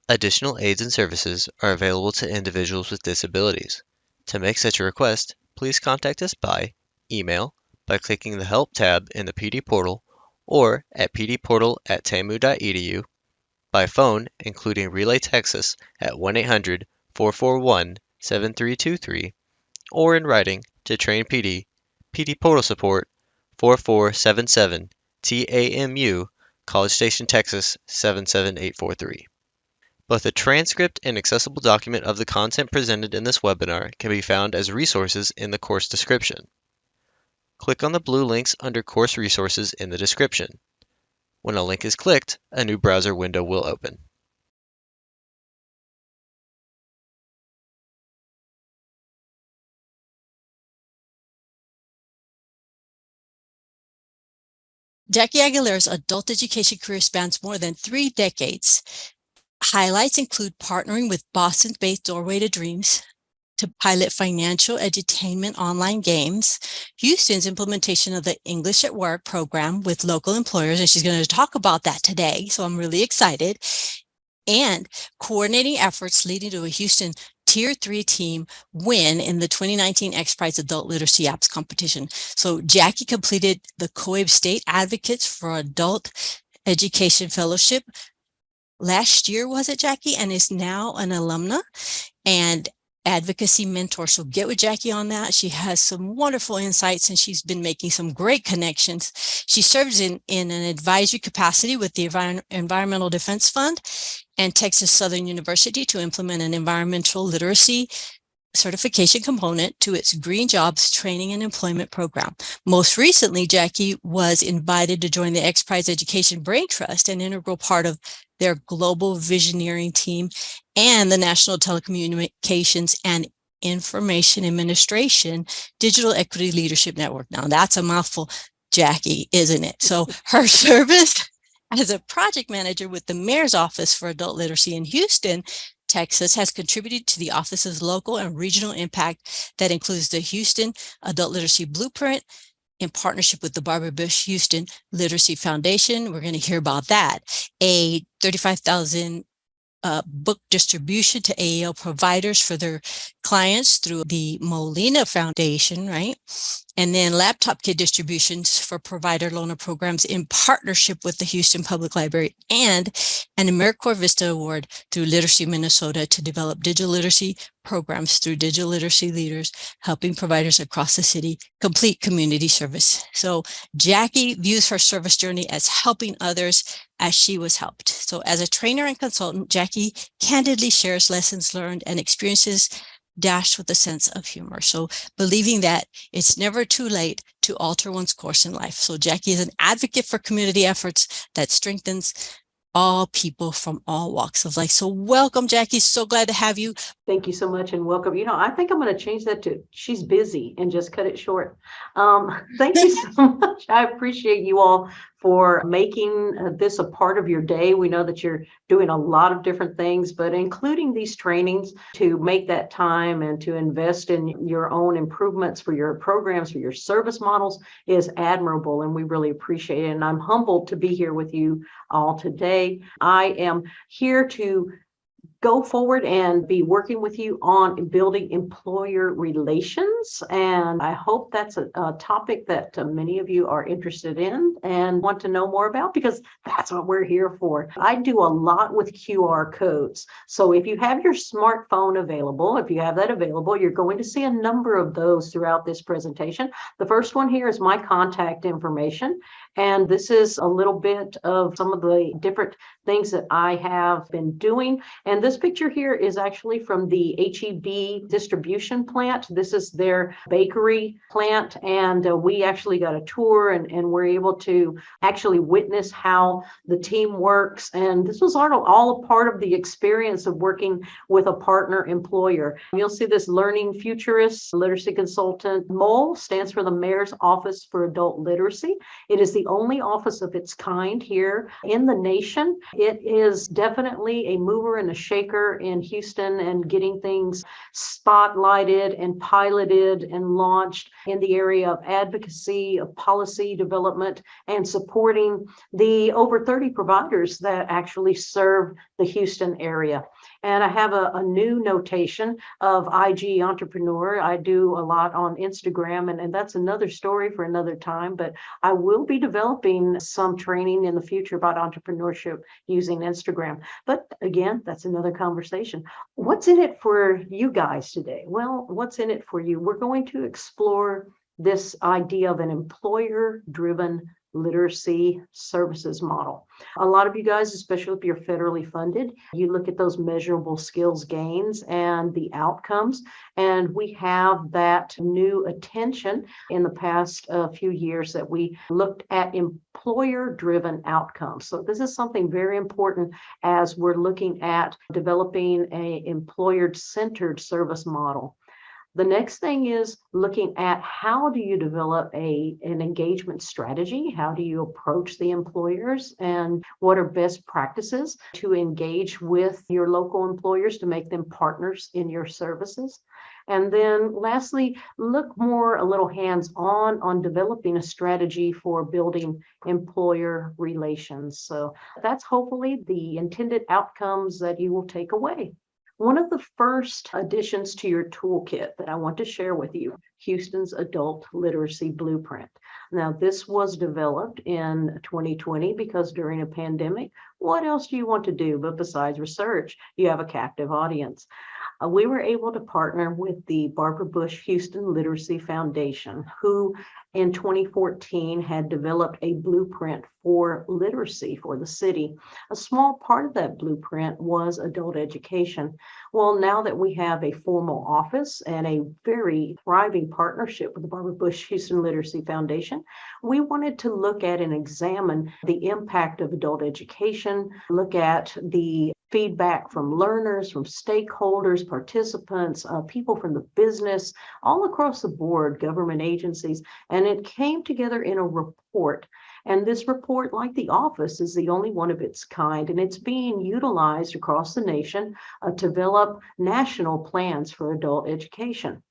Additional aids and services are available to individuals with disabilities. To make such a request, please contact us by email, by clicking the Help tab in the PD portal, or at pdportal@tamu.edu, by phone, including Relay Texas at 1-800-441-7323, or in writing to Train PD, PD Portal Support, 4477 TAMU, College Station, Texas 77843. Both a transcript and accessible document of the content presented in this webinar can be found as resources in the course description. Click on the blue links under Course Resources in the description. When a link is clicked, a new browser window will open. Jackie Aguilera's adult education career spans more than 3 decades. Highlights include partnering with Boston-based Doorway to Dreams to pilot financial edutainment online games, Houston's implementation of the English at Work program with local employers, and she's going to talk about that today, so I'm really excited, and coordinating efforts leading to a Houston Tier 3 team win in the 2019 XPRIZE Adult Literacy Apps competition. So Jackie completed the COAB State Advocates for Adult Education Fellowship last year, was it, Jackie? And is now an alumna and advocacy mentor. So get with Jackie on that. She has some wonderful insights and she's been making some great connections. She serves in an advisory capacity with the Environmental Defense Fund and Texas Southern University to implement an environmental literacy certification component to its Green Jobs Training and Employment Program. Most recently, Jackie was invited to join the XPRIZE Education Brain Trust, an integral part of their global visioneering team and the National Telecommunications and Information Administration Digital Equity Leadership Network. Now that's a mouthful, Jackie, isn't it? So her service as a project manager with the Mayor's Office for Adult Literacy in Houston, Texas, has contributed to the office's local and regional impact that includes the Houston Adult Literacy Blueprint in partnership with the Barbara Bush Houston Literacy Foundation. We're going to hear about that. A 35,000 book distribution to AEL providers for their clients through the Molina Foundation, right? And then laptop kit distributions for provider loaner programs in partnership with the Houston Public Library, and an AmeriCorps Vista Award through Literacy Minnesota to develop digital literacy programs through digital literacy leaders, helping providers across the city complete community service. So Jackie views her service journey as helping others as she was helped. So as a trainer and consultant, Jackie candidly shares lessons learned and experiences dashed with a sense of humor. So believing that it's never too late to alter one's course in life. So Jackie is an advocate for community efforts that strengthens all people from all walks of life. So welcome, Jackie. So glad to have you. Thank you so much and welcome. I think I'm going to change that to she's busy and just cut it short. Thank you so much. I appreciate you all for making this a part of your day. We know that you're doing a lot of different things, but including these trainings to make that time and to invest in your own improvements for your programs, for your service models is admirable. And we really appreciate it. And I'm humbled to be here with you all today. I am here to go forward and be working with you on building employer relations. And I hope that's a topic that many of you are interested in and want to know more about, because that's what we're here for. I do a lot with QR codes. So if you have your smartphone available, if you have that available, you're going to see a number of those throughout this presentation. The first one here is my contact information. And this is a little bit of some of the different things that I have been doing. And this picture here is actually from the HEB distribution plant. This is their bakery plant. And we actually got a tour and we're able to actually witness how the team works. And this was all a part of the experience of working with a partner employer. You'll see this Learning Futurist Literacy Consultant. MOLE stands for the Mayor's Office for Adult Literacy. It is the the only office of its kind here in the nation. It is definitely a mover and a shaker in Houston and getting things spotlighted and piloted and launched in the area of advocacy, of policy development, and supporting the over 30 providers that actually serve the Houston area. And I have a new notation of IG entrepreneur. I do a lot on Instagram, and that's another story for another time, but I will be developing some training in the future about entrepreneurship using Instagram. But again, that's another conversation. What's in it for you guys today? Well, what's in it for you? We're going to explore this idea of an employer-driven literacy services model. A lot of you guys, especially if you're federally funded, you look at those measurable skills gains and the outcomes, and we have that new attention in the past few years that we looked at employer-driven outcomes. So this is something very important as we're looking at developing an employer-centered service model. The next thing is looking at how do you develop an engagement strategy? How do you approach the employers, and what are best practices to engage with your local employers to make them partners in your services? And then lastly, look more a little hands-on on developing a strategy for building employer relations. So that's hopefully the intended outcomes that you will take away. One of the first additions to your toolkit that I want to share with you, Houston's Adult Literacy Blueprint. Now, this was developed in 2020 because during a pandemic, what else do you want to do? But besides research, you have a captive audience. We were able to partner with the Barbara Bush Houston Literacy Foundation, who in 2014 had developed a blueprint for literacy for the city. A small part of that blueprint was adult education. Well, now that we have a formal office and a very thriving partnership with the Barbara Bush Houston Literacy Foundation, we wanted to look at and examine the impact of adult education, look at the feedback from learners, from stakeholders, participants, people from the business, all across the board, government agencies, and it came together in a report. And this report, like the office, is the only one of its kind, and it's being utilized across the nation to develop national plans for adult education.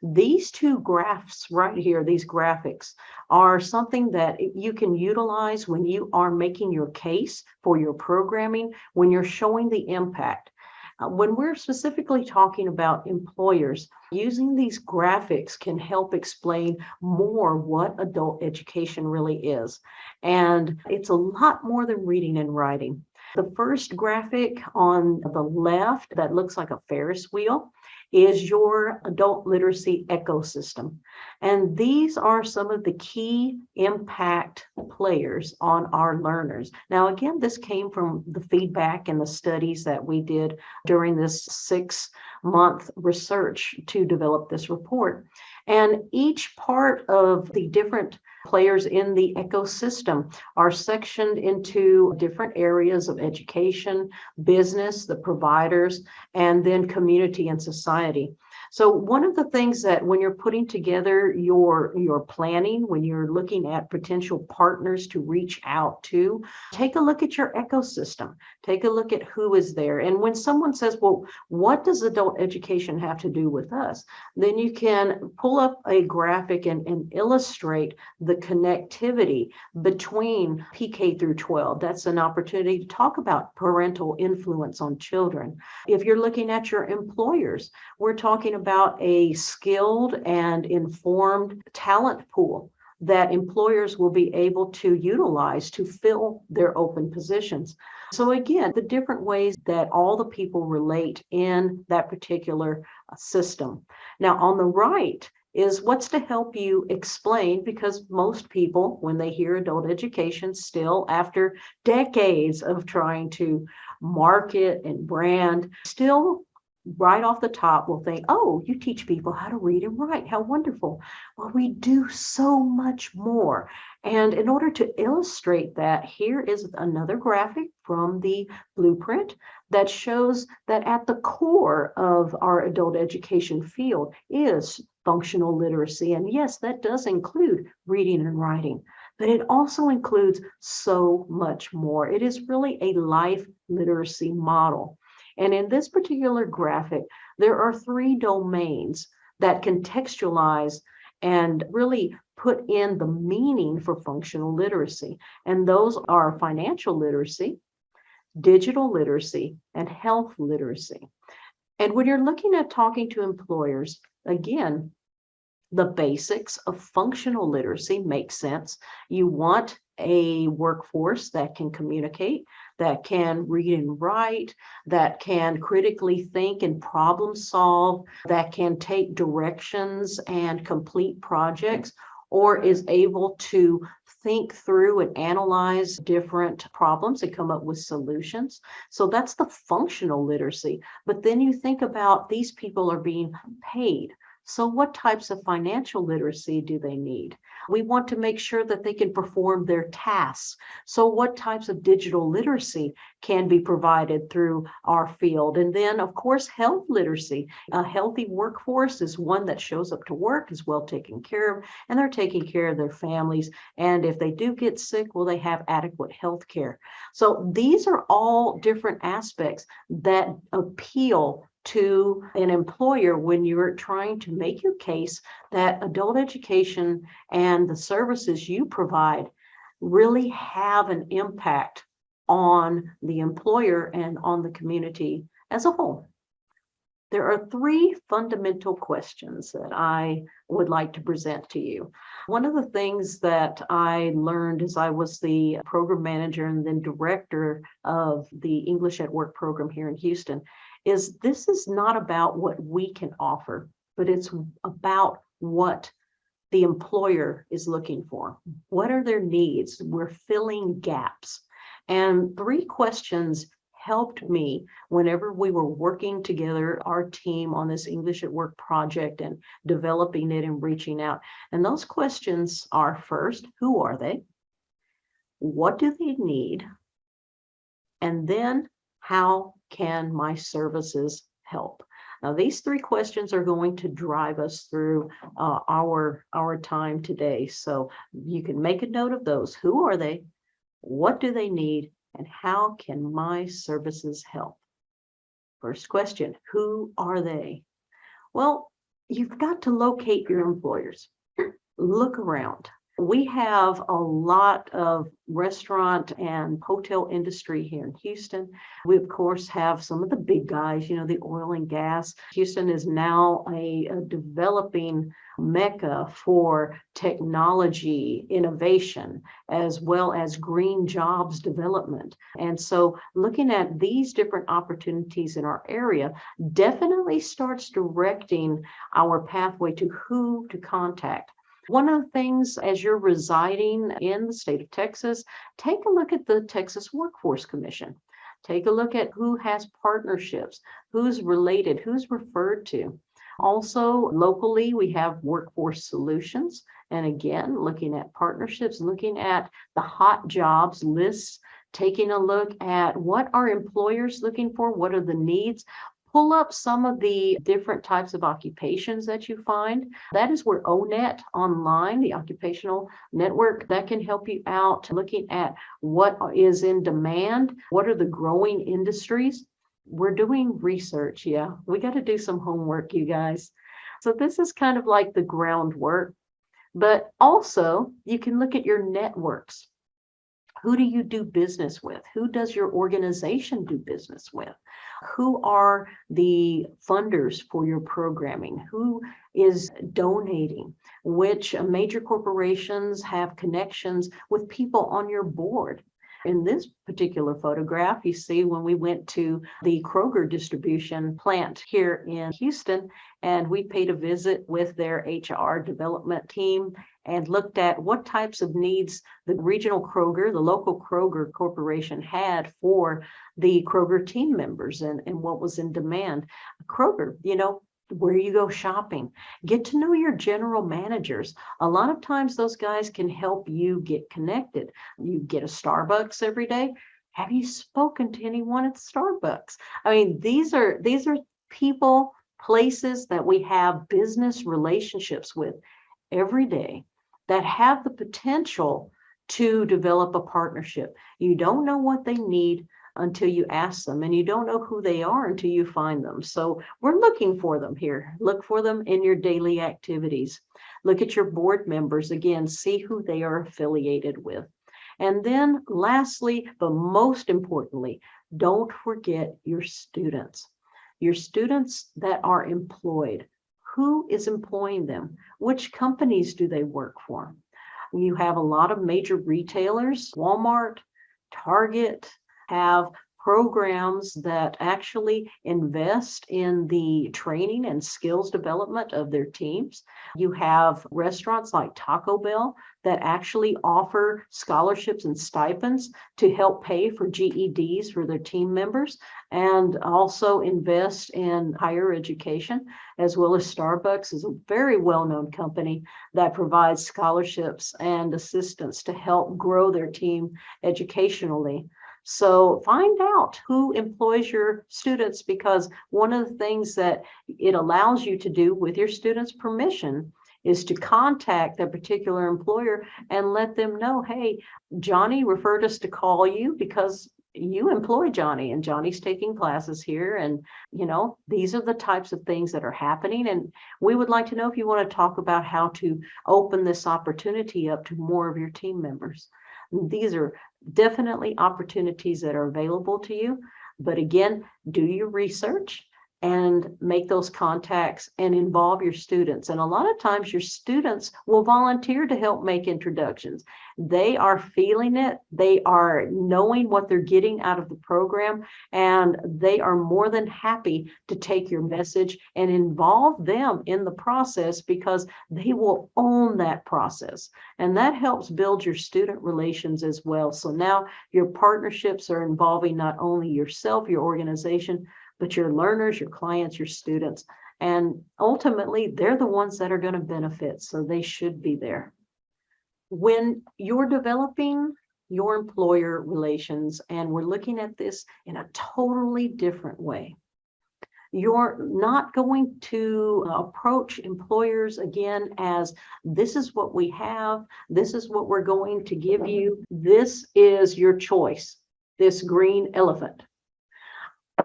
These two graphs right here, these graphics, are something that you can utilize when you are making your case for your programming, when you're showing the impact. When we're specifically talking about employers, using these graphics can help explain more what adult education really is. And it's a lot more than reading and writing. The first graphic on the left that looks like a Ferris wheel is your adult literacy ecosystem. And these are some of the key impact players on our learners. Now, again, this came from the feedback and the studies that we did during this 6-month research to develop this report. And each part of the different players in the ecosystem are sectioned into different areas of education, business, the providers, and then community and society. So one of the things that when you're putting together your planning, when you're looking at potential partners to reach out to, take a look at your ecosystem, take a look at who is there. And when someone says, well, what does adult education have to do with us? Then you can pull up a graphic and illustrate the connectivity between PK through 12. That's an opportunity to talk about parental influence on children. If you're looking at your employers, we're talking about a skilled and informed talent pool that employers will be able to utilize to fill their open positions. So again, the different ways that all the people relate in that particular system. Now, on the right is what's to help you explain, because most people, when they hear adult education, still after decades of trying to market and brand, still right off the top will think, oh, you teach people how to read and write. How wonderful. Well, we do so much more. And in order to illustrate that, here is another graphic from the blueprint that shows that at the core of our adult education field is functional literacy. And yes, that does include reading and writing. but it also includes so much more. It is really a life literacy model. And in this particular graphic, there are three domains that contextualize and really put in the meaning for functional literacy. And those are financial literacy, digital literacy, and health literacy. And when you're looking at talking to employers, again, the basics of functional literacy make sense. You want a workforce that can communicate, that can read and write, that can critically think and problem solve, that can take directions and complete projects, or is able to think through and analyze different problems and come up with solutions. So that's the functional literacy. But then you think about these people are being paid. So what types of financial literacy do they need? We want to make sure that they can perform their tasks. So what types of digital literacy can be provided through our field? And then, of course, health literacy. A healthy workforce is one that shows up to work, is well taken care of, and they're taking care of their families. And if they do get sick, will they have adequate health care? So these are all different aspects that appeal to an employer when you're trying to make your case that adult education and the services you provide really have an impact on the employer and on the community as a whole. There are three fundamental questions that I would like to present to you. One of the things that I learned as I was the program manager and then director of the English at Work program here in Houston is this is not about what we can offer, but it's about what the employer is looking for. What are their needs? We're filling gaps. And three questions helped me whenever we were working together, our team on this English at Work project and developing it and reaching out. And those questions are first, who are they? What do they need? And then how can my services help? Now, these three questions are going to drive us through our time today. So you can make a note of those. Who are they? What do they need? And how can my services help? First question, who are they? Well, you've got to locate your employers. Look around. We have a lot of restaurant and hotel industry here in Houston. We, of course, have some of the big guys, the oil and gas. Houston is now a developing mecca for technology innovation, as well as green jobs development. And so looking at these different opportunities in our area definitely starts directing our pathway to who to contact. One of the things as you're residing in the state of Texas, take a look at the Texas Workforce Commission. Take a look at who has partnerships, who's related, who's referred to. Also, locally, we have Workforce Solutions. And again, looking at partnerships, looking at the hot jobs lists, taking a look at what are employers looking for, what are the needs. Pull up some of the different types of occupations that you find. That is where ONET online, the occupational network, that can help you out looking at what is in demand, what are the growing industries. We're doing research. Yeah, we got to do some homework, you guys. So this is kind of like the groundwork, but also you can look at your networks. Who do you do business with? Who does your organization do business with? Who are the funders for your programming? Who is donating? Which major corporations have connections with people on your board? In this particular photograph, you see when we went to the Kroger distribution plant here in Houston, and we paid a visit with their HR development team and looked at what types of needs the regional Kroger, the local Kroger corporation had for the Kroger team members and what was in demand. Kroger, where you go shopping, get to know your general managers. A lot of times those guys can help you get connected. You get a Starbucks every day. Have you spoken to anyone at Starbucks? I mean, these are people, places that we have business relationships with every day that have the potential to develop a partnership. You don't know what they need until you ask them, and you don't know who they are until you find them. So we're looking for them here. Look for them in your daily activities. Look at your board members. Again, see who they are affiliated with. And then lastly, but most importantly, don't forget your students. Your students that are employed. Who is employing them? Which companies do they work for? You have a lot of major retailers, Walmart, Target, have programs that actually invest in the training and skills development of their teams. You have restaurants like Taco Bell that actually offer scholarships and stipends to help pay for GEDs for their team members and also invest in higher education, as well as Starbucks is a very well-known company that provides scholarships and assistance to help grow their team educationally. So find out who employs your students, because one of the things that it allows you to do with your students' permission is to contact that particular employer and let them know, hey, Johnny referred us to call you because you employ Johnny and Johnny's taking classes here. And, these are the types of things that are happening. And we would like to know if you want to talk about how to open this opportunity up to more of your team members. These are definitely opportunities that are available to you. But again, do your research and make those contacts and involve your students. And a lot of times your students will volunteer to help make introductions. They are feeling it. They are knowing what they're getting out of the program, and they are more than happy to take your message and involve them in the process, because they will own that process. And that helps build your student relations as well. So now your partnerships are involving not only yourself, your organization, but your learners, your clients, your students. And ultimately, they're the ones that are going to benefit. So they should be there. When you're developing your employer relations, and we're looking at this in a totally different way, you're not going to approach employers again as, this is what we have, this is what we're going to give you, this is your choice, this green elephant.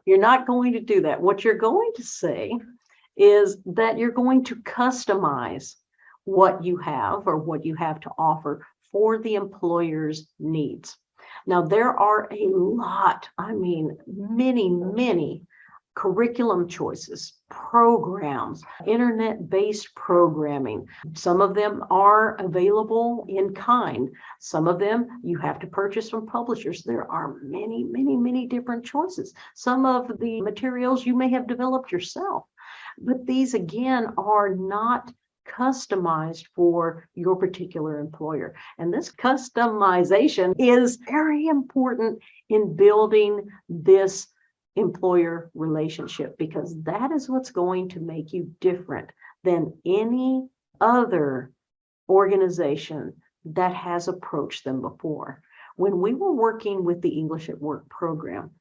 You're not going to do that. What you're going to say is that you're going to customize what you have or what you have to offer for the employer's needs. Now, there are a lot, many curriculum choices, programs, internet-based programming. Some of them are available in kind. Some of them you have to purchase from publishers. There are many different choices. Some of the materials you may have developed yourself, but these again are not customized for your particular employer. And this customization is very important in building this employer relationship, because that is what's going to make you different than any other organization that has approached them before. When we were working with the English at Work program,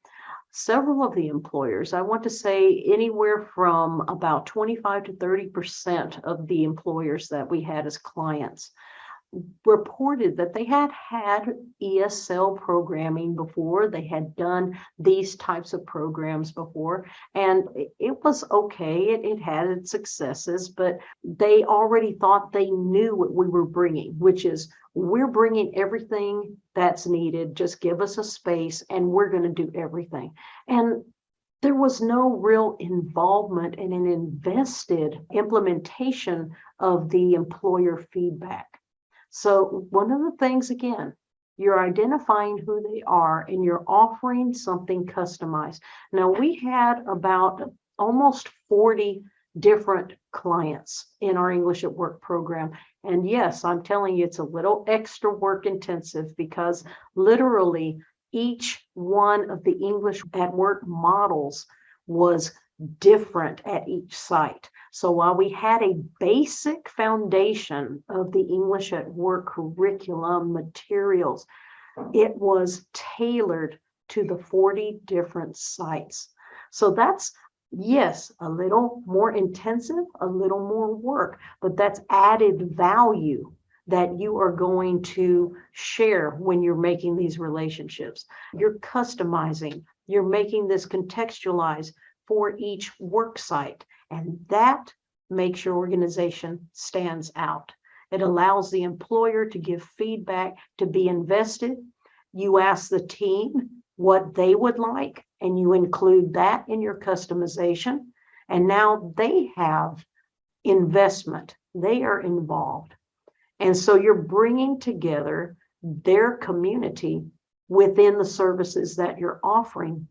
several of the employers, I want to say anywhere from about 25 to 30% of the employers that we had as clients reported that they had ESL programming before. They had done these types of programs before, and it was okay. It had its successes, but they already thought they knew what we were bringing, which is, we're bringing everything that's needed. Just give us a space and we're going to do everything. And there was no real involvement in an invested implementation of the employer feedback. So one of the things, again, you're identifying who they are and you're offering something customized. Now, we had about almost 40 different clients in our English at Work program. And yes, I'm telling you, it's a little extra work intensive, because literally each one of the English at Work models was different at each site. So while we had a basic foundation of the English at Work curriculum materials, it was tailored to the 40 different sites. So that's, yes, a little more intensive, a little more work, but that's added value that you are going to share when you're making these relationships. You're customizing, you're making this contextualized for each work site, and that makes your organization stands out. It allows the employer to give feedback, to be invested. You ask the team what they would like, and you include that in your customization. And now they have investment, they are involved. And so you're bringing together their community within the services that you're offering.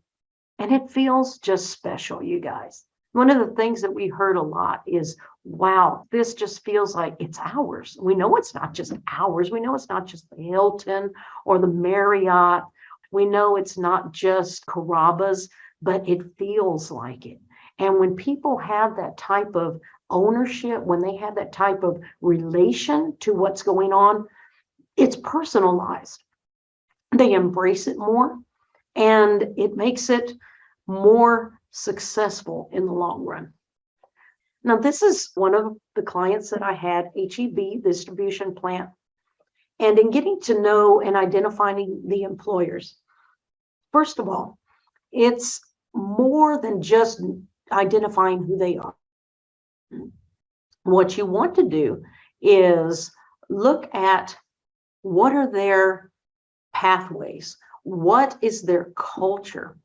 And it feels just special, you guys. One of the things that we heard a lot is, wow, this just feels like it's ours. We know it's not just ours. We know it's not just the Hilton or the Marriott. We know it's not just Carrabba's, but it feels like it. And when people have that type of ownership, when they have that type of relation to what's going on, it's personalized. They embrace it more, and it makes it more successful in the long run. Now, this is one of the clients that I had, HEB distribution plant. And in getting to know and identifying the employers, first of all, it's more than just identifying who they are. What you want to do is look at what are their pathways, what is their culture,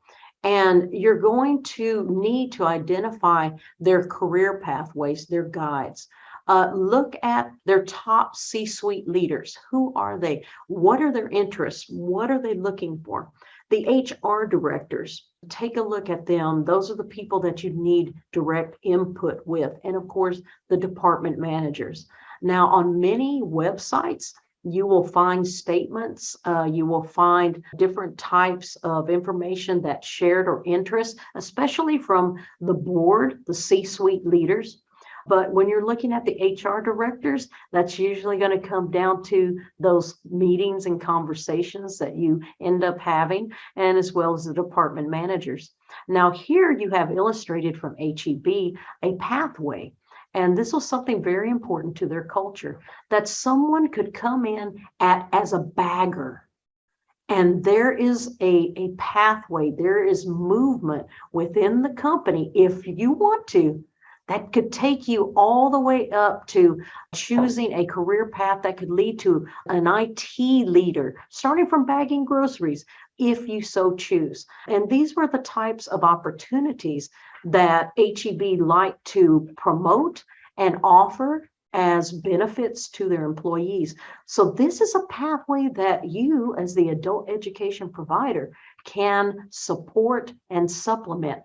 and you're going to need to identify their career pathways, their guides. Look at their top C-suite leaders. Who are they? What are their interests? What are they looking for? The HR directors, take a look at them. Those are the people that you need direct input with. And of course, the department managers. Now, on many websites, you will find statements, you will find different types of information that's shared or interest, especially from the board, the C-suite leaders. But when you're looking at the HR directors, that's usually going to come down to those meetings and conversations that you end up having, and as well as the department managers. Now, here you have illustrated from HEB a pathway. And this was something very important to their culture, that someone could come in as a bagger. And there is a pathway, there is movement within the company, if you want to, that could take you all the way up to choosing a career path that could lead to an IT leader, starting from bagging groceries, if you so choose. And these were the types of opportunities that HEB liked to promote and offer as benefits to their employees. So this is a pathway that you, as the adult education provider, can support and supplement.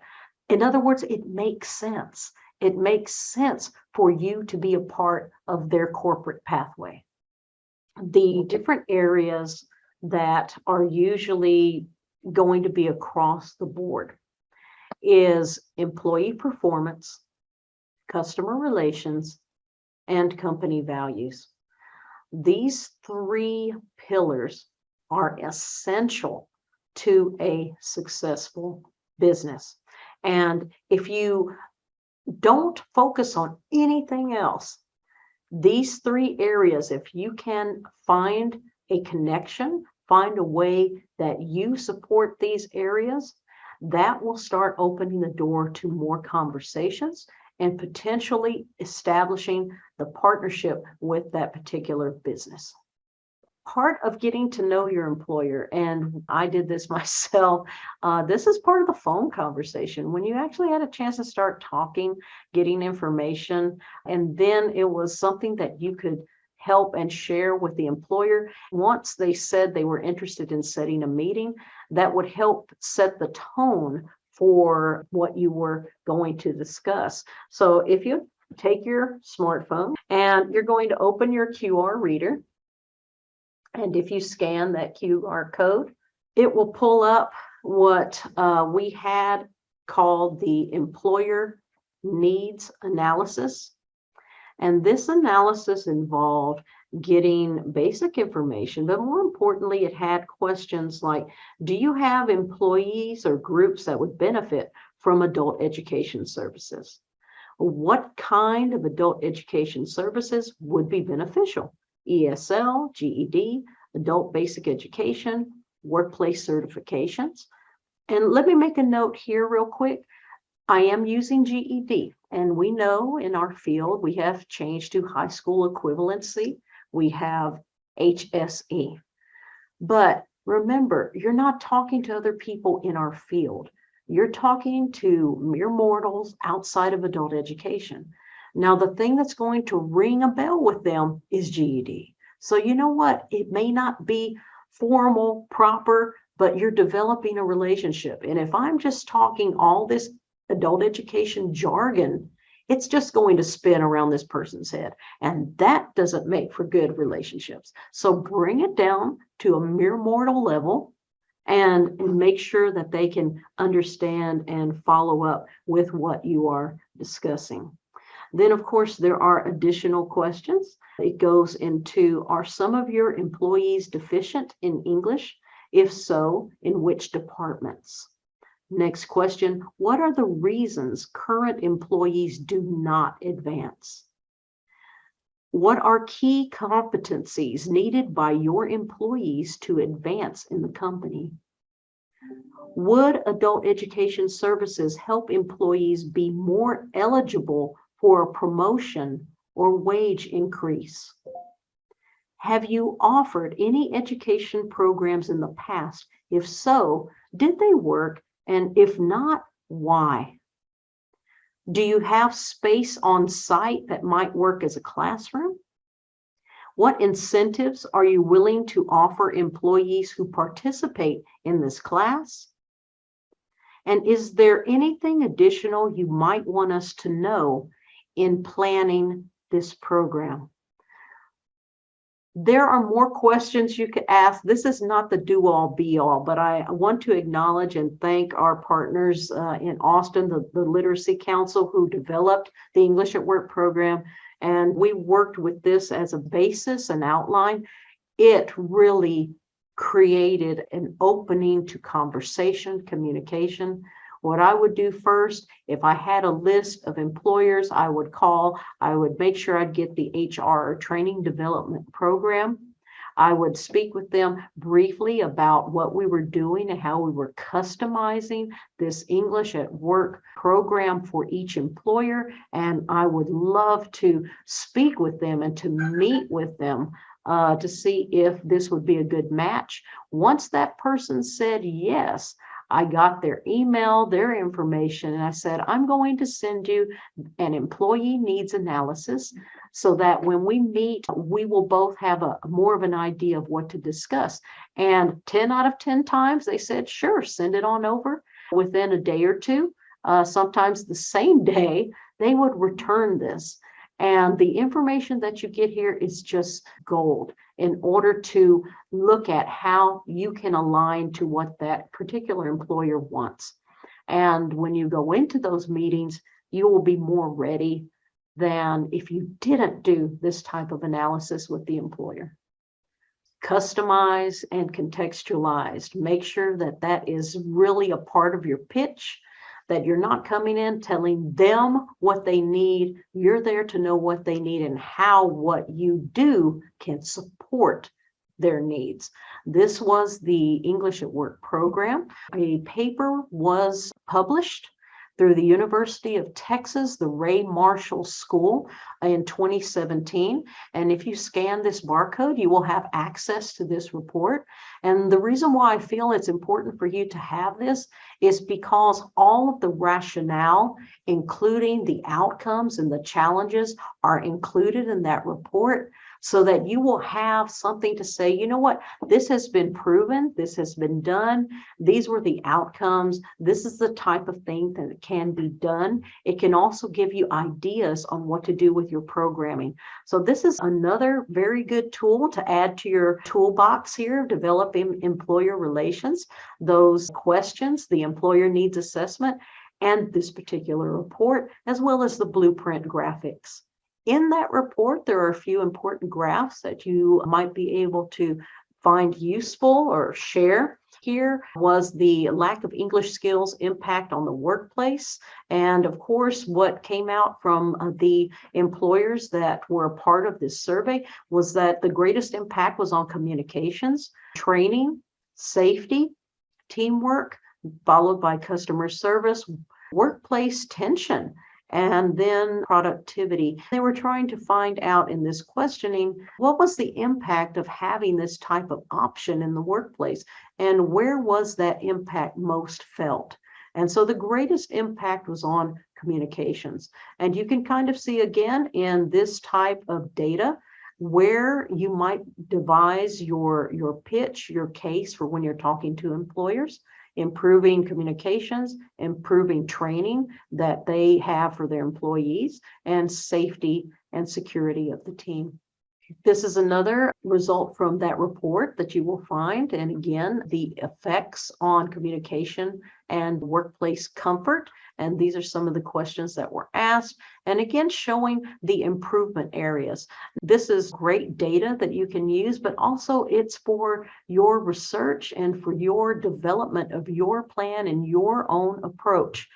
In other words, it makes sense. It makes sense for you to be a part of their corporate pathway. The different areas that are usually going to be across the board is employee performance, customer relations, and company values. These three pillars are essential to a successful business. And if you don't focus on anything else, these three areas, if you can find a connection, find a way that you support these areas, that will start opening the door to more conversations and potentially establishing the partnership with that particular business. Part of getting to know your employer, and I did this myself, this is part of the phone conversation. When you actually had a chance to start talking, getting information, and then it was something that you could help and share with the employer. Once they said they were interested in setting a meeting, that would help set the tone for what you were going to discuss. So if you take your smartphone and you're going to open your QR reader, and if you scan that QR code, it will pull up what we had called the employer needs analysis. And this analysis involved getting basic information, but more importantly, it had questions like, do you have employees or groups that would benefit from adult education services? What kind of adult education services would be beneficial? ESL, GED, Adult Basic Education, Workplace Certifications. And let me make a note here real quick. I am using GED, and we know in our field we have changed to high school equivalency. We have HSE. But remember, you're not talking to other people in our field. You're talking to mere mortals outside of adult education. Now, the thing that's going to ring a bell with them is GED. So you know what? It may not be formal, proper, but you're developing a relationship. And if I'm just talking all this adult education jargon, it's just going to spin around this person's head. And that doesn't make for good relationships. So bring it down to a mere mortal level and make sure that they can understand and follow up with what you are discussing. Then, of course, there are additional questions. It goes into, are some of your employees deficient in English? If so, in which departments? Next question, what are the reasons current employees do not advance? What are key competencies needed by your employees to advance in the company? Would adult education services help employees be more eligible for a promotion or wage increase? Have you offered any education programs in the past? If so, did they work? And if not, why? Do you have space on site that might work as a classroom? What incentives are you willing to offer employees who participate in this class? And is there anything additional you might want us to know in planning this program? There are more questions you could ask. This is not the do-all be-all, but I want to acknowledge and thank our partners in Austin, the Literacy Council, who developed the English at Work program. And we worked with this as a basis, an outline. It really created an opening to conversation, communication. What I would do first, if I had a list of employers I would call, I would make sure I'd get the HR training development program. I would speak with them briefly about what we were doing and how we were customizing this English at Work program for each employer. And I would love to speak with them and to meet with them to see if this would be a good match. Once that person said yes, I got their email, their information, and I said, I'm going to send you an employee needs analysis so that when we meet, we will both have a more of an idea of what to discuss. And 10 out of 10 times they said, sure, send it on over. Within a day or two, sometimes the same day, they would return this. And the information that you get here is just gold in order to look at how you can align to what that particular employer wants. And when you go into those meetings, you will be more ready than if you didn't do this type of analysis with the employer. Customize and contextualize. Make sure that that is really a part of your pitch, that you're not coming in telling them what they need. You're there to know what they need and how what you do can support their needs. This was the English at Work program. A paper was published through the University of Texas, the Ray Marshall School in 2017. And if you scan this barcode, you will have access to this report. And the reason why I feel it's important for you to have this is because all of the rationale, including the outcomes and the challenges, are included in that report, so that you will have something to say, you know what, this has been proven, this has been done, these were the outcomes, this is the type of thing that can be done. It can also give you ideas on what to do with your programming. So this is another very good tool to add to your toolbox here, developing employer relations, those questions, the employer needs assessment, and this particular report, as well as the blueprint graphics. In that report, there are a few important graphs that you might be able to find useful or share. Here was the lack of English skills impact on the workplace. And of course, what came out from the employers that were a part of this survey was that the greatest impact was on communications, training, safety, teamwork, followed by customer service, workplace tension, and then productivity. They were trying to find out in this questioning, what was the impact of having this type of option in the workplace, and where was that impact most felt? And so the greatest impact was on communications. And you can kind of see again in this type of data where you might devise your pitch, your case for when you're talking to employers, improving communications, improving training that they have for their employees, and safety and security of the team. This is another result from that report that you will find. And again, the effects on communication and workplace comfort. And these are some of the questions that were asked. And again, showing the improvement areas. This is great data that you can use, but also it's for your research and for your development of your plan and your own approach.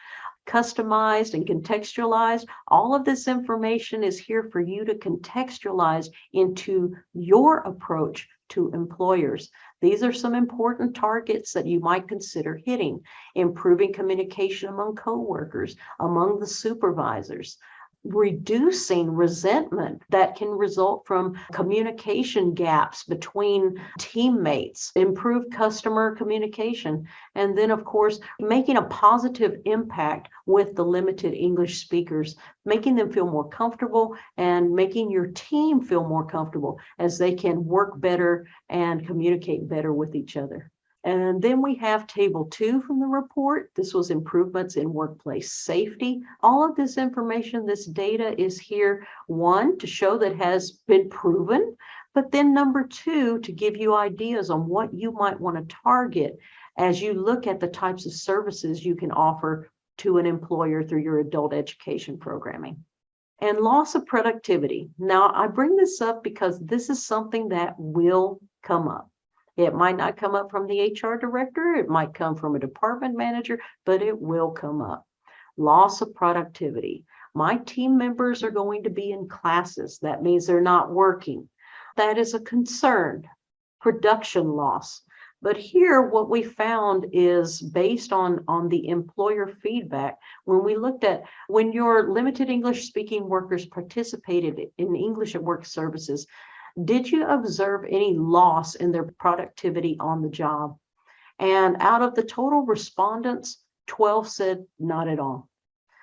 Customized and contextualized. All of this information is here for you to contextualize into your approach to employers. These are some important targets that you might consider hitting. Improving communication among coworkers, among the supervisors, reducing resentment that can result from communication gaps between teammates, improve customer communication, and then, of course, making a positive impact with the limited English speakers, making them feel more comfortable and making your team feel more comfortable as they can work better and communicate better with each other. And then we have table 2 from the report. This was improvements in workplace safety. All of this information, this data is here, 1, to show that has been proven, but then number 2, to give you ideas on what you might want to target as you look at the types of services you can offer to an employer through your adult education programming. And loss of productivity. Now, I bring this up because this is something that will come up. It might not come up from the HR director, it might come from a department manager, but it will come up. Loss of productivity. My team members are going to be in classes. That means they're not working. That is a concern. Production loss. But here, what we found is based on the employer feedback, when we looked at when your limited English speaking workers participated in English at Work services, did you observe any loss in their productivity on the job? And out of the total respondents, 12 said not at all.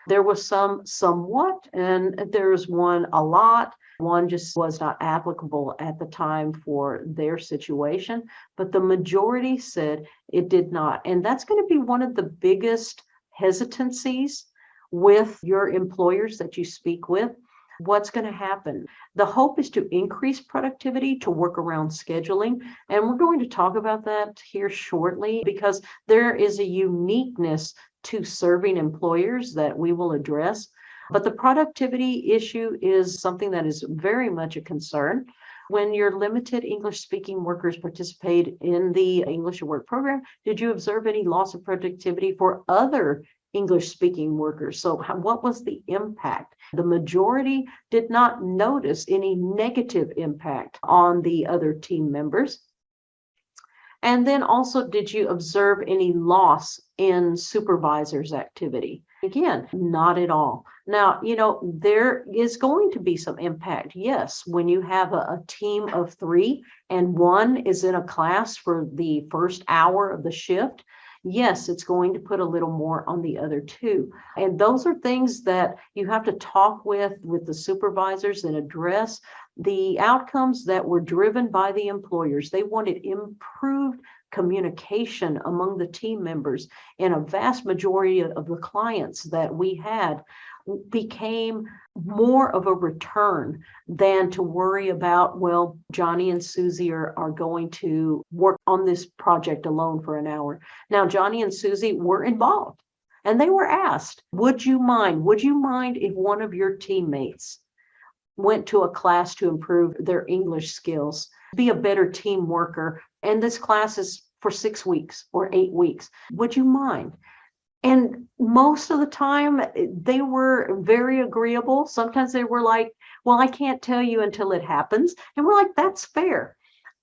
There was some somewhat, and there's one a lot. One just was not applicable at the time for their situation, but the majority said it did not. And that's going to be one of the biggest hesitancies with your employers that you speak with. What's going to happen? The hope is to increase productivity, to work around scheduling. And we're going to talk about that here shortly because there is a uniqueness to serving employers that we will address. But the productivity issue is something that is very much a concern. When your limited English speaking workers participate in the English at Work program, did you observe any loss of productivity for other English speaking workers? So what was the impact? The majority did not notice any negative impact on the other team members. And then also, did you observe any loss in supervisors' activity? Again, not at all. Now, there is going to be some impact. Yes, when you have a team of 3 and one is in a class for the first hour of the shift, yes, it's going to put a little more on the other 2. And those are things that you have to talk with the supervisors and address. The outcomes that were driven by the employers, they wanted improved communication among the team members. And a vast majority of the clients that we had became more of a return than to worry about, well, Johnny and Susie are going to work on this project alone for an hour. Now, Johnny and Susie were involved and they were asked, would you mind if one of your teammates went to a class to improve their English skills, be a better team worker? And this class is for 6 weeks or 8 weeks. Would you mind? And most of the time, they were very agreeable. Sometimes they were like, well, I can't tell you until it happens. And we're like, that's fair.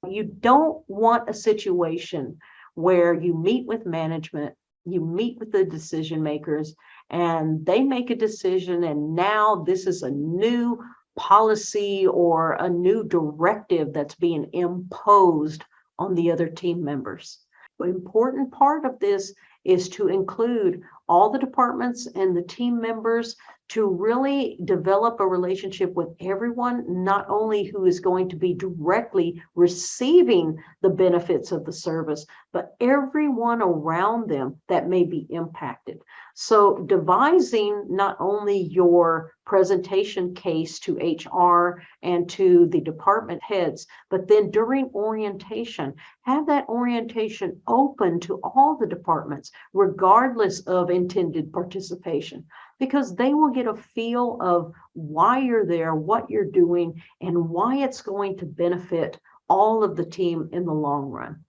You don't want a situation where you meet with management, you meet with the decision makers, and they make a decision, and now this is a new policy or a new directive that's being imposed on the other team members. The important part of this is to include all the departments and the team members to really develop a relationship with everyone, not only who is going to be directly receiving the benefits of the service, but everyone around them that may be impacted. So devising not only your presentation case to HR and to the department heads, but then during orientation, have that orientation open to all the departments, regardless of intended participation, because they will get a feel of why you're there, what you're doing, and why it's going to benefit all of the team in the long run.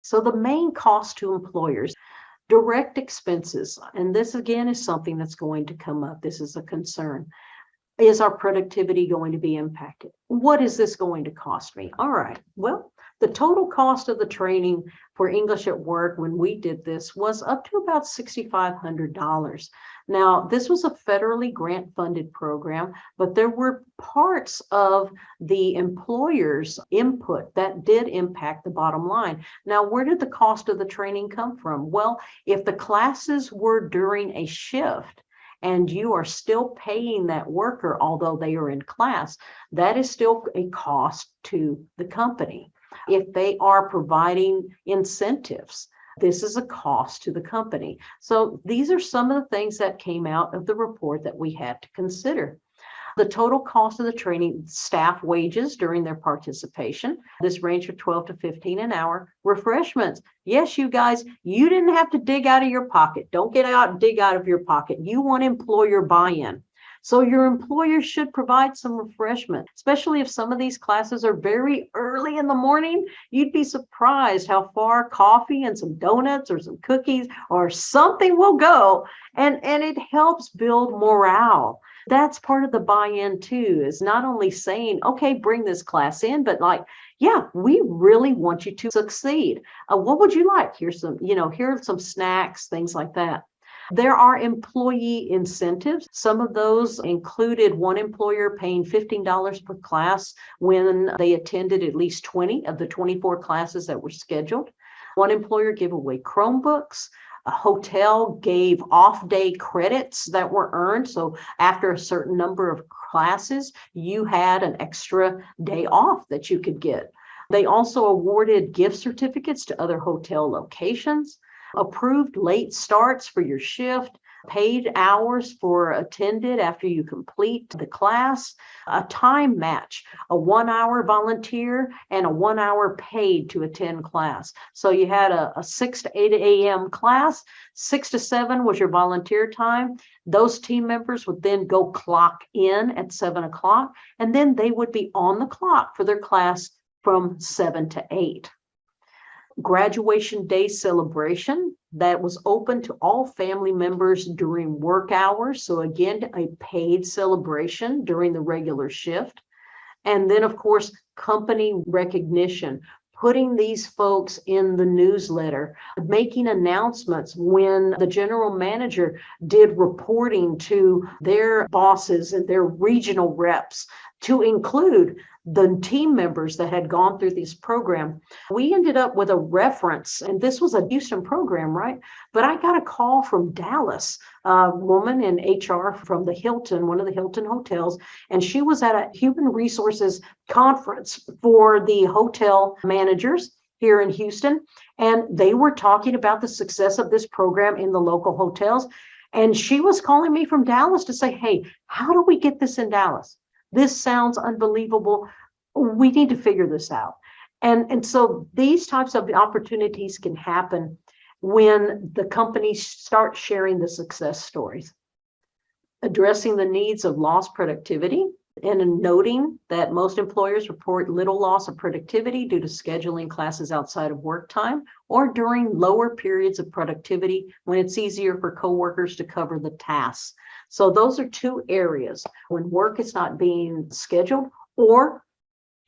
So the main cost to employers, direct expenses, and this again is something that's going to come up. This is a concern. Is our productivity going to be impacted? What is this going to cost me? All right, well, the total cost of the training for English at Work when we did this was up to about $6,500. Now, this was a federally grant-funded program, but there were parts of the employer's input that did impact the bottom line. Now, where did the cost of the training come from? Well, if the classes were during a shift, and you are still paying that worker, although they are in class, that is still a cost to the company. If they are providing incentives, this is a cost to the company. So these are some of the things that came out of the report that we had to consider. The total cost of the training, staff wages during their participation. This ranged from 12 to 15 an hour. Refreshments. Yes, you guys, you didn't have to dig out of your pocket. Don't get out and dig out of your pocket. You want employer buy-in. So your employer should provide some refreshment, especially if some of these classes are very early in the morning. You'd be surprised how far coffee and some donuts or some cookies or something will go. And it helps build morale. That's part of the buy-in too, is not only saying, okay, bring this class in, but like, yeah, we really want you to succeed. What would you like? Here's some, here are some snacks, things like that. There are employee incentives. Some of those included one employer paying $15 per class when they attended at least 20 of the 24 classes that were scheduled. One employer gave away Chromebooks. A hotel gave off-day credits that were earned. So after a certain number of classes, you had an extra day off that you could get. They also awarded gift certificates to other hotel locations, approved late starts for your shift, paid hours for attended after you complete the class, a time match, a 1 hour volunteer and a 1 hour paid to attend class. So you had a 6 to 8 a.m. class, 6 to 7 was your volunteer time. Those team members would then go clock in at 7 o'clock, and then they would be on the clock for their class from 7 to 8. Graduation day celebration that was open to all family members during work hours. So again, a paid celebration during the regular shift. And then, of course, company recognition, putting these folks in the newsletter, making announcements when the general manager did reporting to their bosses and their regional reps to include the team members that had gone through this program. We ended up with a reference, and this was a Houston program, right? But I got a call from Dallas, a woman in HR from the Hilton, one of the Hilton hotels, and she was at a human resources conference for the hotel managers here in Houston, and they were talking about the success of this program in the local hotels. And she was calling me from Dallas to say, hey, how do we get this in Dallas? This sounds unbelievable. We need to figure this out. And so these types of opportunities can happen when the companies start sharing the success stories. Addressing the needs of lost productivity. And noting that most employers report little loss of productivity due to scheduling classes outside of work time or during lower periods of productivity when it's easier for coworkers to cover the tasks. So those are two areas when work is not being scheduled or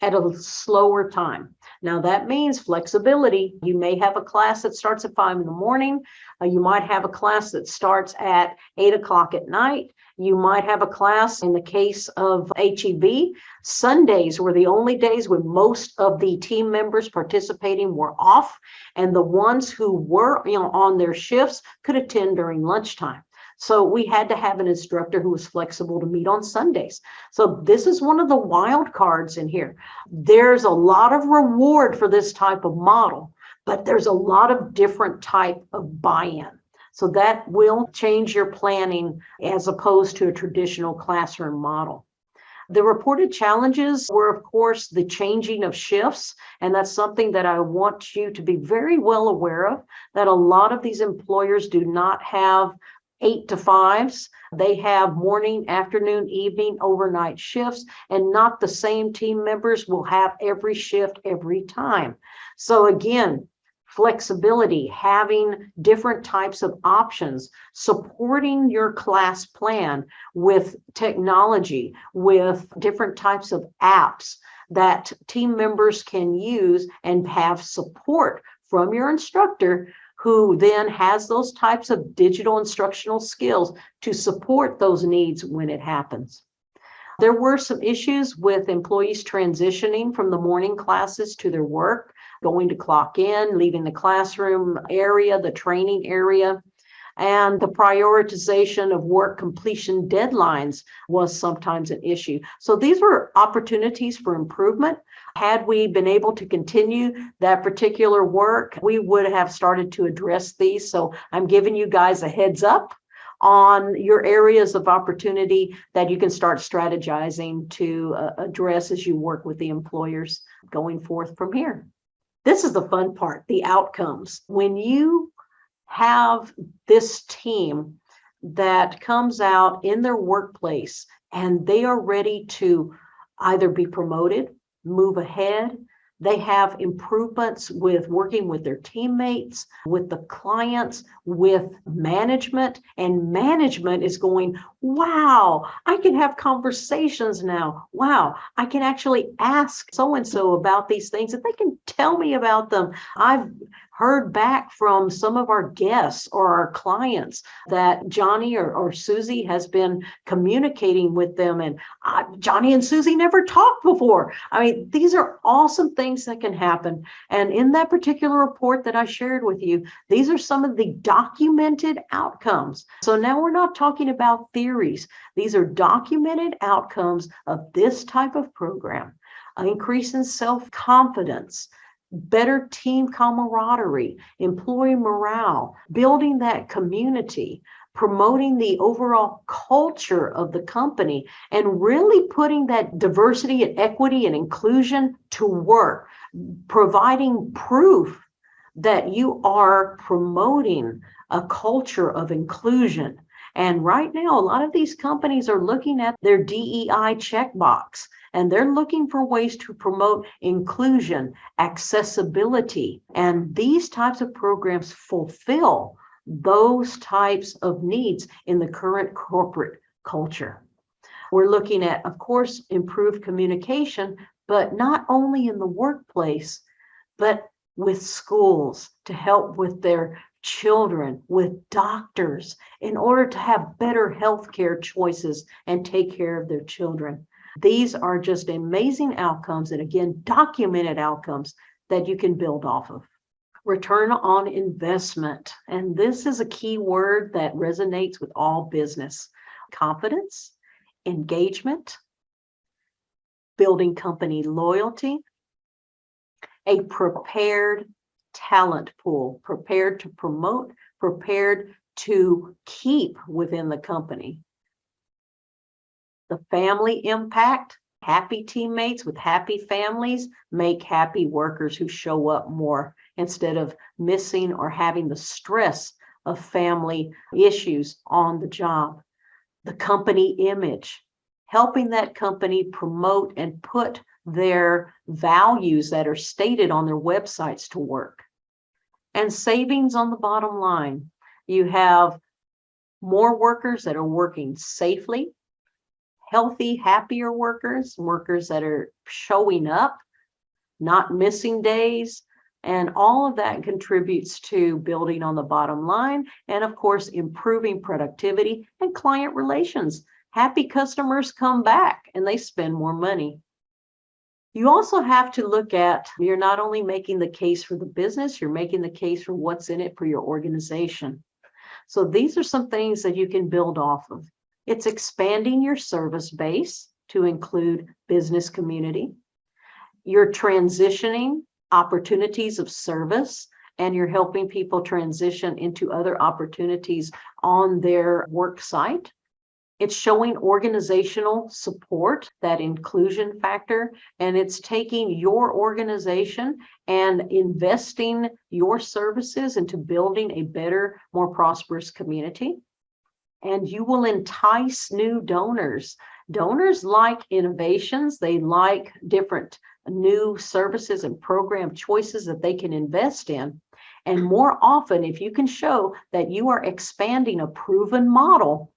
at a slower time. Now that means flexibility. You may have a class that starts at 5 in the morning. You might have a class that starts at 8 o'clock at night. You might have a class, in the case of HEB, Sundays were the only days when most of the team members participating were off, and the ones who were on their shifts could attend during lunchtime. So we had to have an instructor who was flexible to meet on Sundays. So this is one of the wild cards in here. There's a lot of reward for this type of model, but there's a lot of different type of buy-in. So that will change your planning as opposed to a traditional classroom model. The reported challenges were, of course, the changing of shifts. And that's something that I want you to be very well aware of, that a lot of these employers do not have 8 to 5s. They have morning, afternoon, evening, overnight shifts, and not the same team members will have every shift every time. So again, flexibility, having different types of options, supporting your class plan with technology, with different types of apps that team members can use and have support from your instructor, who then has those types of digital instructional skills to support those needs when it happens. There were some issues with employees transitioning from the morning classes to their work, going to clock in, leaving the classroom area, the training area, and the prioritization of work completion deadlines was sometimes an issue. So these were opportunities for improvement. Had we been able to continue that particular work, we would have started to address these. So I'm giving you guys a heads up on your areas of opportunity that you can start strategizing to address as you work with the employers going forth from here. This is the fun part, the outcomes. When you have this team that comes out in their workplace and they are ready to either be promoted, move ahead, they have improvements with working with their teammates, with the clients, with management, and management is going, wow, I can have conversations now. Wow, I can actually ask so-and-so about these things and they can tell me about them. I've heard back from some of our guests or our clients that Johnny or Susie has been communicating with them, and Johnny and Susie never talked before. I mean, these are awesome things that can happen. And in that particular report that I shared with you, these are some of the documented outcomes. So now we're not talking about theories. These are documented outcomes of this type of program. An increase in self-confidence, better team camaraderie, employee morale, building that community, promoting the overall culture of the company, and really putting that diversity and equity and inclusion to work, providing proof that you are promoting a culture of inclusion. And right now, a lot of these companies are looking at their DEI checkbox, and they're looking for ways to promote inclusion, accessibility, and these types of programs fulfill those types of needs in the current corporate culture. We're looking at, of course, improved communication, but not only in the workplace, but with schools to help with their children, with doctors, in order to have better healthcare choices and take care of their children. These are just amazing outcomes, and again, documented outcomes that you can build off of. Return on investment. And this is a key word that resonates with all business. Confidence, engagement, building company loyalty, a prepared talent pool, prepared to promote, prepared to keep within the company. The family impact, happy teammates with happy families make happy workers who show up more instead of missing or having the stress of family issues on the job. The company image, helping that company promote and put their values that are stated on their websites to work. And savings on the bottom line. You have more workers that are working safely, healthy, happier workers, workers that are showing up, not missing days, and all of that contributes to building on the bottom line and, of course, improving productivity and client relations. Happy customers come back and they spend more money. You also have to look at, you're not only making the case for the business, you're making the case for what's in it for your organization. So these are some things that you can build off of. It's expanding your service base to include business community. You're transitioning opportunities of service, and you're helping people transition into other opportunities on their work site. It's showing organizational support, that inclusion factor, and it's taking your organization and investing your services into building a better, more prosperous community. And you will entice new donors. Donors like innovations. They like different new services and program choices that they can invest in. And more often, if you can show that you are expanding a proven model,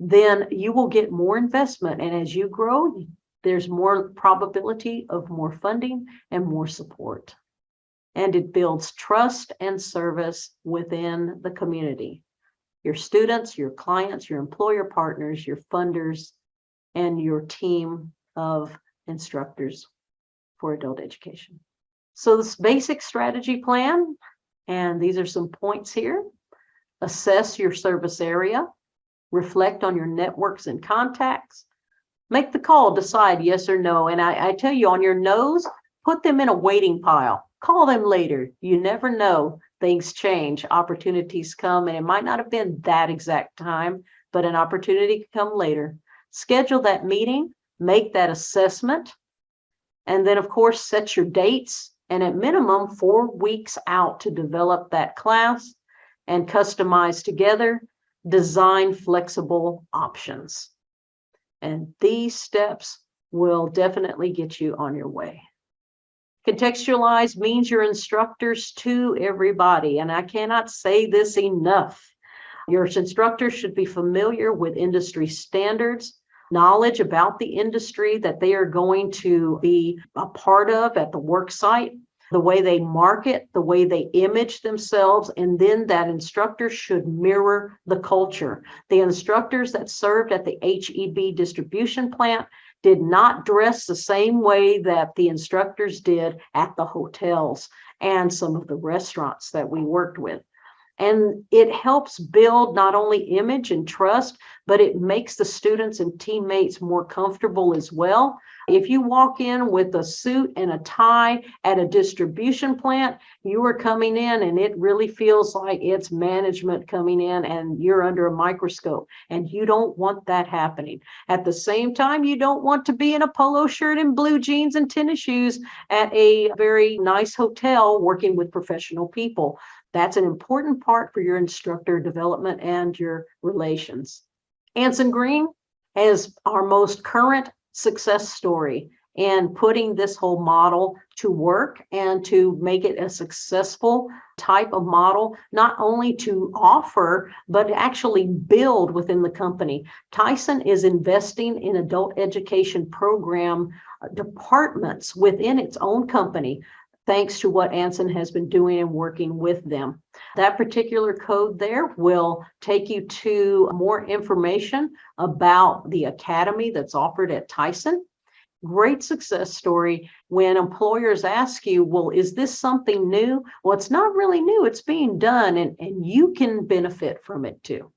then you will get more investment. And as you grow, there's more probability of more funding and more support. And it builds trust and service within the community. Your students, your clients, your employer partners, your funders, and your team of instructors for adult education. So this basic strategy plan, and these are some points here. Assess your service area. Reflect on your networks and contacts. Make the call, decide yes or no. And I tell you, on your no's, put them in a waiting pile. Call them later. You never know. Things change, opportunities come, and it might not have been that exact time, but an opportunity could come later. Schedule that meeting, make that assessment, and then, of course, set your dates, and at minimum 4 weeks out to develop that class and customize together. Design flexible options. And these steps will definitely get you on your way. Contextualize means your instructors to everybody. And I cannot say this enough. Your instructors should be familiar with industry standards, knowledge about the industry that they are going to be a part of at the work site, the way they market, the way they image themselves, and then that instructor should mirror the culture. The instructors that served at the HEB distribution plant did not dress the same way that the instructors did at the hotels and some of the restaurants that we worked with. And it helps build not only image and trust, but it makes the students and teammates more comfortable as well. If you walk in with a suit and a tie at a distribution plant, you are coming in and it really feels like it's management coming in and you're under a microscope, and you don't want that happening. At the same time, you don't want to be in a polo shirt and blue jeans and tennis shoes at a very nice hotel working with professional people. That's an important part for your instructor development and your relations. Anson Green is our most current success story in putting this whole model to work and to make it a successful type of model, not only to offer, but actually build within the company. Tyson is investing in adult education program departments within its own company, thanks to what Anson has been doing and working with them. That particular code there will take you to more information about the academy that's offered at Tyson. Great success story when employers ask you, well, is this something new? Well, it's not really new. It's being done, and you can benefit from it too.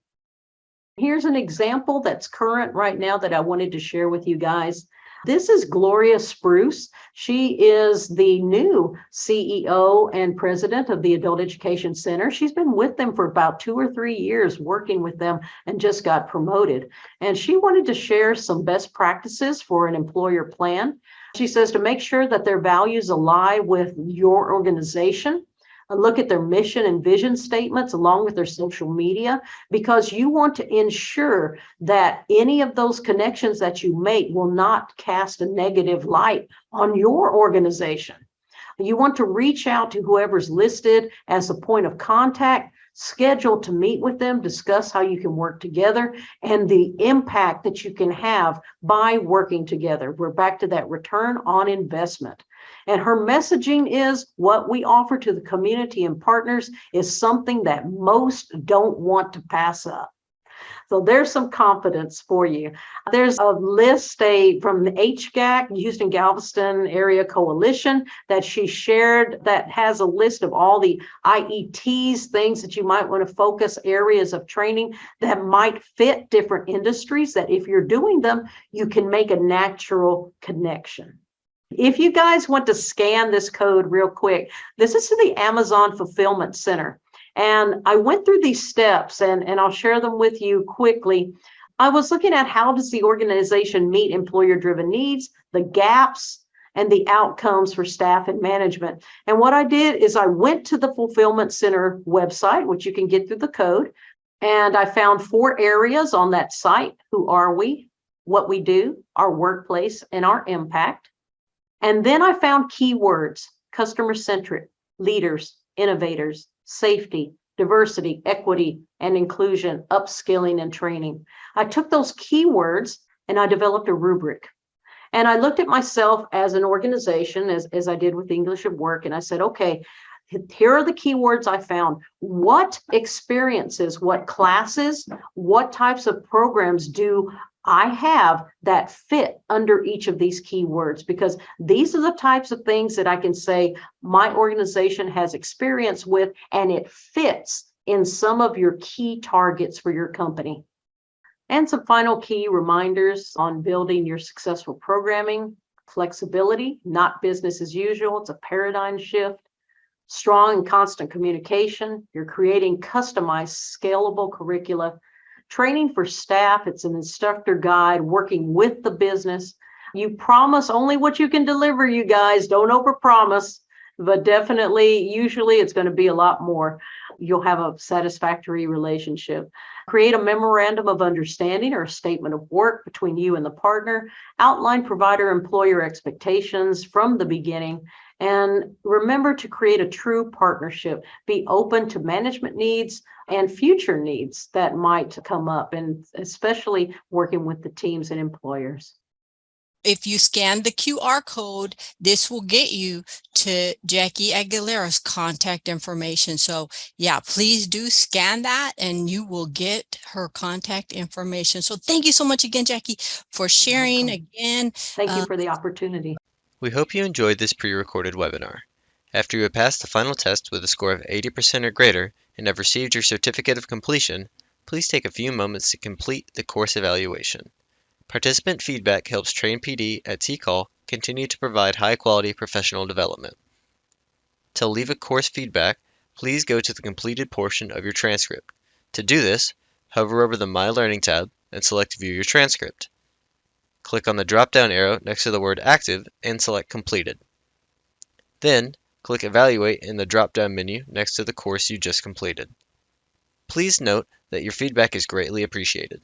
Here's an example that's current right now that I wanted to share with you guys. This is Gloria Spruce. She is the new CEO and president of the Adult Education Center. She's been with them for about 2 or 3 years, working with them, and just got promoted. And she wanted to share some best practices for an employer plan. She says to make sure that their values align with your organization, Look at their mission and vision statements along with their social media, because you want to ensure that any of those connections that you make will not cast a negative light on your organization. You want to reach out to whoever's listed as a point of contact, schedule to meet with them, discuss how you can work together and the impact that you can have by working together. We're back to that return on investment. And her messaging is what we offer to the community and partners is something that most don't want to pass up. So there's some confidence for you. There's a list from the HGAC, Houston Galveston Area Coalition, that she shared that has a list of all the IETs, things that you might want to focus, areas of training that might fit different industries, that if you're doing them, you can make a natural connection. If you guys want to scan this code real quick, this is to the Amazon Fulfillment Center. And I went through these steps and I'll share them with you quickly. I was looking at how does the organization meet employer-driven needs, the gaps, and the outcomes for staff and management. And what I did is I went to the Fulfillment Center website, which you can get through the code, and I found 4 areas on that site. Who are we, what we do, our workplace, and our impact. And then I found keywords: customer-centric, leaders, innovators, safety, diversity, equity, and inclusion, upskilling and training. I took those keywords and I developed a rubric. And I looked at myself as an organization, as I did with English at Work, and I said, okay, here are the keywords I found. What experiences, what classes, what types of programs do I have that fit under each of these keywords? Because these are the types of things that I can say my organization has experience with, and it fits in some of your key targets for your company. And some final key reminders on building your successful programming: flexibility, not business as usual. It's a paradigm shift. Strong and constant communication. You're creating customized, scalable curricula. Training for staff, it's an instructor guide working with the business. You promise only what you can deliver, you guys. Don't overpromise, but definitely, usually it's going to be a lot more. You'll have a satisfactory relationship. Create a memorandum of understanding or a statement of work between you and the partner. Outline provider-employer expectations from the beginning. And remember to create a true partnership. Be open to management needs and future needs that might come up, and especially working with the teams and employers. If you scan the QR code, this will get you to Jackie Aguilera's contact information. So yeah, please do scan that and you will get her contact information. So thank you so much again, Jackie, for sharing again. Thank you for the opportunity. We hope you enjoyed this pre-recorded webinar. After you have passed the final test with a score of 80% or greater and have received your certificate of completion, please take a few moments to complete the course evaluation. Participant feedback helps Train PD at TCall continue to provide high-quality professional development. To leave a course feedback, please go to the completed portion of your transcript. To do this, hover over the My Learning tab and select View Your Transcript. Click on the drop-down arrow next to the word Active and select Completed. Then, click Evaluate in the drop-down menu next to the course you just completed. Please note that your feedback is greatly appreciated.